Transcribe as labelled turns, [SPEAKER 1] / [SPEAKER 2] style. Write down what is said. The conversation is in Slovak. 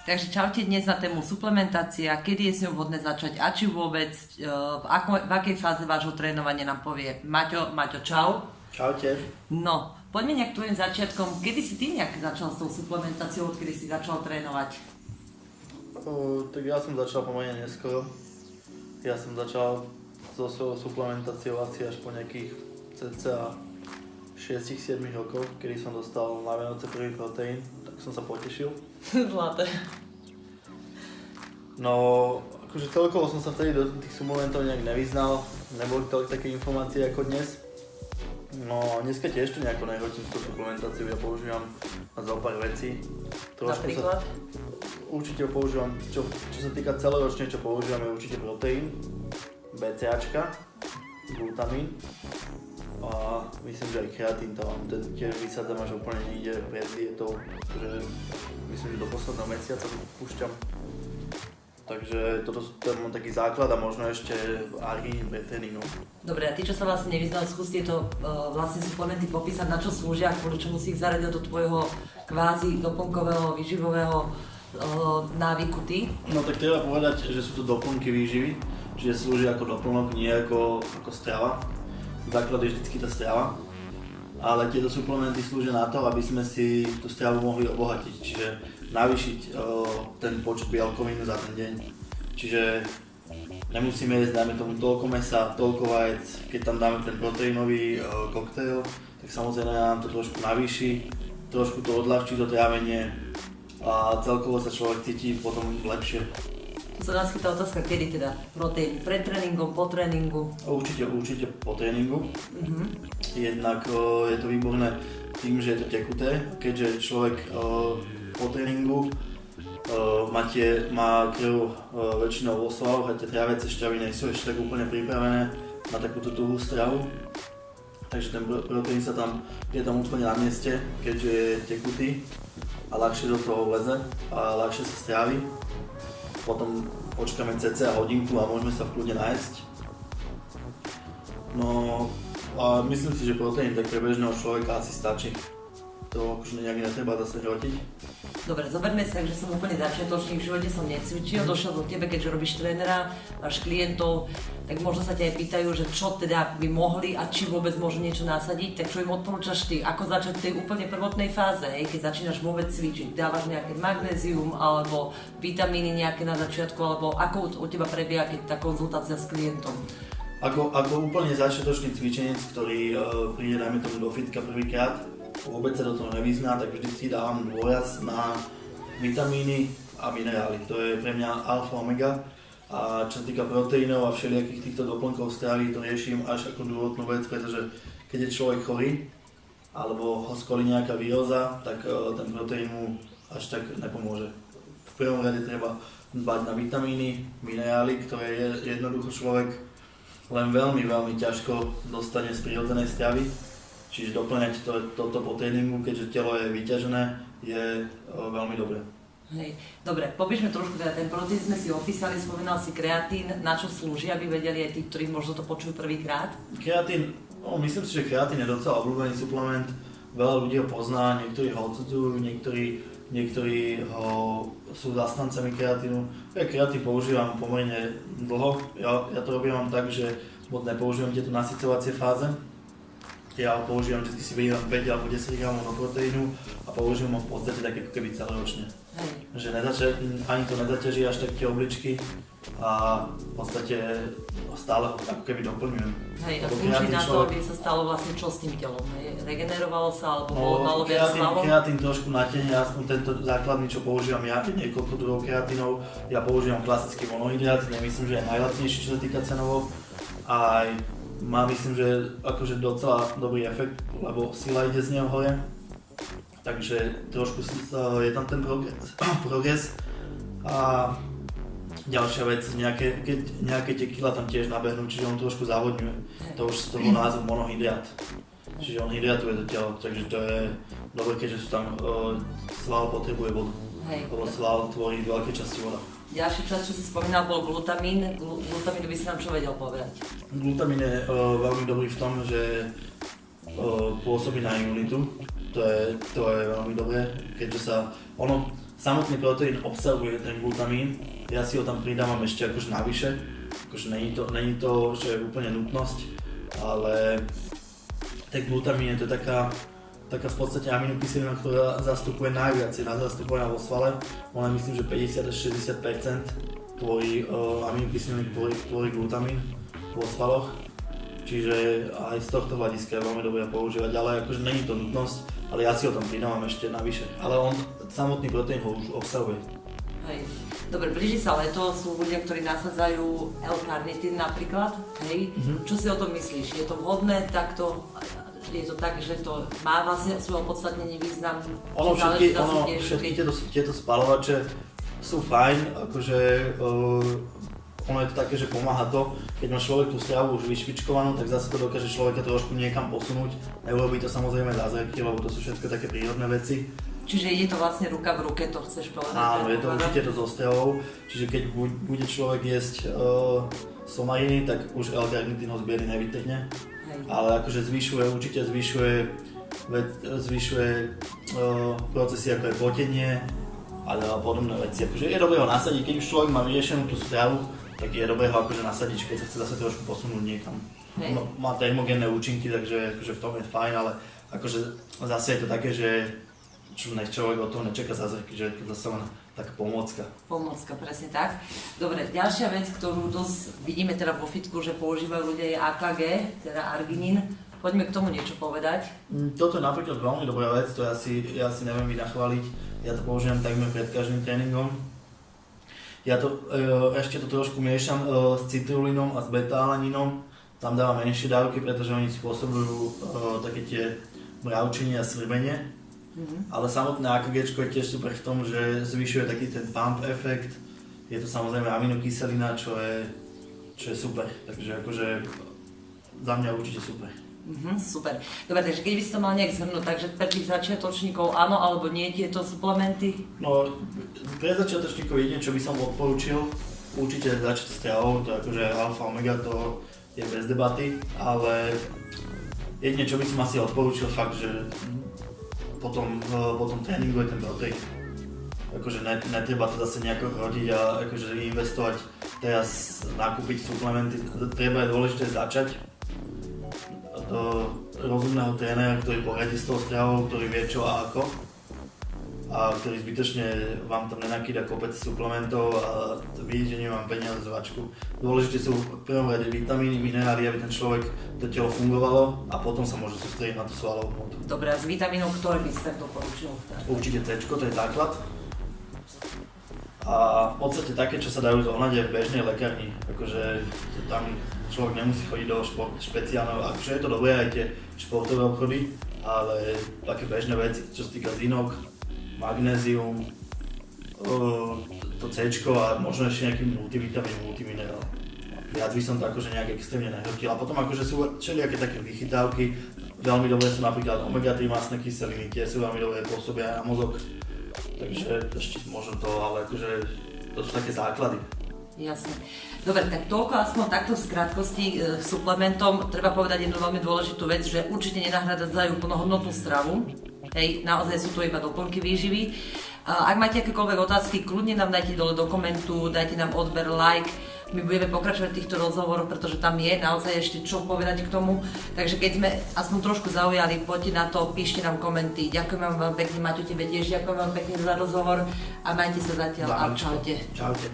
[SPEAKER 1] Takže čaute dnes na tému suplementácia, kedy je s ňou vhodné začať a či vôbec, v akej fáze vášho trénovania nám povie Maťo. Maťo, čau.
[SPEAKER 2] Čaute.
[SPEAKER 1] No, poďme nejak tvojim začiatkom. Kedy si ty nejak začal s tou suplementáciou, odkedy si začal trénovať?
[SPEAKER 2] Tak ja som začal pomerne neskoro. Ja som začal so svojou suplementáciou asi až po nejakých cca 6-7 rokov, kedy som dostal na Vianoce prvý proteín, tak som sa potešil.
[SPEAKER 1] Zlaté.
[SPEAKER 2] No, akože celkovo som sa vtedy do tých suplementov nejak nevyznal, neboli toľko také informácie ako dnes. No, dneska tiež to nejako nehodím s tou suplementáciou, ja používam na zo pár vecí.
[SPEAKER 1] Napríklad?
[SPEAKER 2] Určite používam, čo sa týka celoročne, čo používame, určite proteín, BCAčka, glutamín a myslím, že aj kreatín tam mám, ten tiež vysádzam až úplne niekde pred dietou, že myslím, že do posledného mesiaca to púšťam. Takže toto mám taký základ a možno ešte argín pred tréningom.
[SPEAKER 1] Dobre, a ty, čo sa vlastne nevyznal, skús tieto vlastne suplementy popísať, na čo slúžia, kvôli čomu si ich zaradil do tvojho kvázi doplnkového výživového návyku ty?
[SPEAKER 2] No tak treba povedať, že sú to doplnky výživy, čiže slúžia ako doplnok, nie ako strava. Základ je vždycky tá strava, ale tieto suplementy slúžia na to, aby sme si tú stravu mohli obohatiť, čiže navýšiť ten počet bielkovín za ten deň. Čiže nemusíme jesť, dajme tomu toľko mesa, toľko vajec, keď tam dáme ten proteínový koktail, tak samozrejme nám to trošku navýši, trošku to odľahčí to trávenie a celkovo sa človek cíti potom lepšie.
[SPEAKER 1] Tu sa nás chytá otázka, kedy teda proteín? Pred tréningom, po tréningu?
[SPEAKER 2] Určite po tréningu. Jednak je to výborné tým, že je to tekuté, keďže človek po tréningu má krv väčšinou vo svaloch a tie tráviace šťavy nie sú ešte tak úplne pripravené na takúto tuhú stravu. Takže ten proteín je tam úplne na mieste, keďže je tekutý a ľahšie do toho vleze a ľahšie sa strávi. Potom počkáme cca hodinku a môžeme sa v kľude nájsť. No a myslím si, že proteín tak pre bežného človeka asi stačí. To akože nejak netreba zase hrotiť.
[SPEAKER 1] Dobre, zoberme sa, že som úplne začiatočník, v živote som necvičil, došiel do tebe, keďže robíš trénera, máš klientov, tak možno sa ťa aj pýtajú, že čo teda by mohli a či vôbec môžu niečo nasadiť, tak čo im odporúčaš ty, ako začať v tej úplne prvotnej fáze, keď začínaš vôbec cvičiť, dávaš nejaké magnézium alebo vitamíny nejaké na začiatku, alebo ako u teba prebieha tá konzultácia s klientom?
[SPEAKER 2] Ako úplne začiatočný cvičenec, ktorý príde dajme tomu do fitka prvýkrát, vôbec sa do toho nevyzná, tak vždy si dávam dôraz na vitamíny a minerály. To je pre mňa alfa omega. A čo sa týka proteínov a všelijakých týchto doplnkov stravy, to riešim až ako druhotnú vec, pretože keď je človek chorý alebo ho skolí nejaká víroza, tak ten proteín mu až tak nepomôže. V prvom rade treba dbať na vitamíny, minerály, ktoré jednoducho človek len veľmi, veľmi ťažko dostane z prírodzenej stravy. Čiže doplňať toto po tréningu, keďže telo je vyťažené, je veľmi dobré.
[SPEAKER 1] Hej, dobre, popíšme trošku, teda ten proteín sme si opísali, spomenal si kreatín, na čo slúži, aby vedeli aj tí, ktorí možno to počujú prvýkrát?
[SPEAKER 2] Kreatín, myslím si, že kreatín je docela obľúbený suplement, veľa ľudí ho pozná, niektorí ho odsudzujú, niektorí sú zastancami kreatínu. Ja kreatín používam pomerne dlho, ja to robím tak, že moc nepoužívam tieto nasycovacie fáze. Ja ho používam, vždy si vyjívam 5 alebo 10 g do proteínu a používam ho v podstate tak ako keby celoročne. Že ani to nezaťaží až tak tie obličky a v podstate stále ho ako keby doplňujem.
[SPEAKER 1] Hej, a slúži na to, aby sa stalo vlastne čo s tým telom? Regenerovalo sa alebo malo viac svalov?
[SPEAKER 2] Kreatín trošku natiahne, aspoň tento základný, čo používam ja, niekoľko druhov kreatínov. Ja používam klasický monohydrát, nemyslím, že je najlacnejší, čo sa týka cenovo. Má myslím, že akože docela dobrý efekt, lebo sila ide z neho hore. Takže trošku je tam ten progres. A ďalšia vec, keď nejaké tie kila tam tiež nabehnú, čiže on trošku závodňuje. To už z toho názvu monohydrát. Čiže on hydratuje to telo, takže to je dobré, keďže sú tam sval potrebuje vodu. Lebo sval tvorí veľké časti voda.
[SPEAKER 1] Ďalší čas, čo si spomínal, bol glutamín. Glutamín by si nám čo vedel povedať?
[SPEAKER 2] Glutamín je veľmi dobrý v tom, že pôsobí na imunitu. To je veľmi dobré, keďže sa samotný proteín obsahuje ten glutamín, ja si ho tam pridávam ešte akože navyše, akože není to, že je úplne nutnosť, ale ten glutamín je to taká v podstate aminokyselina, ktorá zastupuje najviac, je zastupovaná vo svale, ona myslím, že 50 až 60% tvorí aminokyseliny tvorí glutamín vo svaloch, čiže aj z tohto hľadiska je veľmi dobré používať, ale akože není to nutnosť, ale ja si ho tam pridávam ešte navyše, ale on samotný proteín ho už obsahuje.
[SPEAKER 1] Hej. Dobre, blíži sa leto, sú ľudia, ktorí nasadzajú L-karnitín napríklad, hej. Čo si o tom myslíš? Je to vhodné takto? Je to tak, že to má vlastne svoj opodstatnený význam?
[SPEAKER 2] Všetky tieto spalovače sú fajn, akože ono je to také, že pomáha to, keď má človek tú stravu už vyšvičkovanú, tak zase to dokáže človeka trošku niekam posunúť. Neurobí to samozrejme zázraky, lebo to sú všetko také prírodné veci.
[SPEAKER 1] Čiže ide to vlastne ruka v ruke, to chceš povedať?
[SPEAKER 2] Áno, je to určite to so stravou, čiže keď bude človek jesť somariny, tak už L-karnitín ho z biely nevytrhne. Ale akože určite zvyšuje procesy ako je potenie a podobné veci. Akože je dobré ho nasadiť, keď už človek má vyriešenú tú stravu, tak je dobré ho akože nasadiť, keď sa chce zase trošku posunúť niekam. Má termogénne účinky, takže akože v tom je fajn, ale akože zase je to také, že nech človek od toho nečaká zázraky, že je to zase len taká pomôcka.
[SPEAKER 1] Pomôcka, presne tak. Dobre, ďalšia vec, ktorú dosť vidíme teda vo fitku, že používajú ľudia je AKG, teda arginín. Poďme k tomu niečo povedať.
[SPEAKER 2] Toto je napríklad veľmi dobrá vec, to ja si neviem vynachváliť. Ja to používam takmer pred každým tréningom. Ja to ešte to trošku miešam s citrulínom a s beta-alanínom. Tam dávam menšie dávky, pretože oni spôsobujú také tie mravčenie a svrbenie. Ale samotné AKG je tiež super v tom, že zvyšuje taký ten pump efekt. Je to samozrejme aminokyselina, čo je super, takže akože za mňa určite super.
[SPEAKER 1] Super. Dobre, takže keď by si to mal nejak zhrnúť, takže pre tých začiatočníkov áno alebo nie tieto suplementy?
[SPEAKER 2] No, pre začiatočníkov jedine, čo by som odporúčil, určite začať stravou, to je akože alfa omega, to je bez debaty, ale jedine, čo by som asi odporúčil fakt, že po tom tréningu je ten proteín. Akože netreba to zase nejako rodiť a akože investovať teraz, nakúpiť suplementy. Treba je dôležité začať do rozumného trénera, ktorý poradí s tou stravou, ktorý vie čo a ako. A ktorý zbytočne vám tam nenakýda kopec suplementov a vidíte, že nemám peniaze z vačku. Dôležité sú v prvom rade vitamíny, minerály, aby ten človek, to telo fungovalo a potom sa môže sústrediť na tú svalovú hmotu.
[SPEAKER 1] Dobre, a s vitamínom, ktoré by si tak doporučil?
[SPEAKER 2] Určite C, to je základ. A v podstate také, čo sa dajú zohnať aj v bežnej lekárni. Akože tam človek nemusí chodiť do špeciálneho, akože je to dobré aj tie športové obchody, ale také bežné veci, čo sa týka zinok, magnézium, to C a možno ešte nejaký multivitamín, multiminerál. Viac by som to akože nejak extrémne nehrtil. A potom akože sú všelijaké také vychytávky, veľmi dobré sú napríklad omega-3 mastné kyseliny, tie sú veľmi dobré, pôsobia aj na mozog. Takže ešte možno to, ale akože to sú také základy.
[SPEAKER 1] Jasne. Dobre, tak toľko aspoň takto v krátkosti suplementom. Treba povedať jednu veľmi dôležitú vec, že určite nenahradzajú plnohodnotnú stravu. Hej, naozaj sú to iba doplnky výživy. Ak máte akékoľvek otázky, kľudne nám dajte dole do komentu, dajte nám odber, like. My budeme pokračovať v týchto rozhovoroch, pretože tam je naozaj ešte čo povedať k tomu. Takže keď sme aspoň trošku zaujali, poďte na to, píšte nám komenty. Ďakujem vám pekne, Maťo, tebe tiež ďakujem vám pekne za rozhovor a majte sa zatiaľ a čaute.
[SPEAKER 2] Čaute.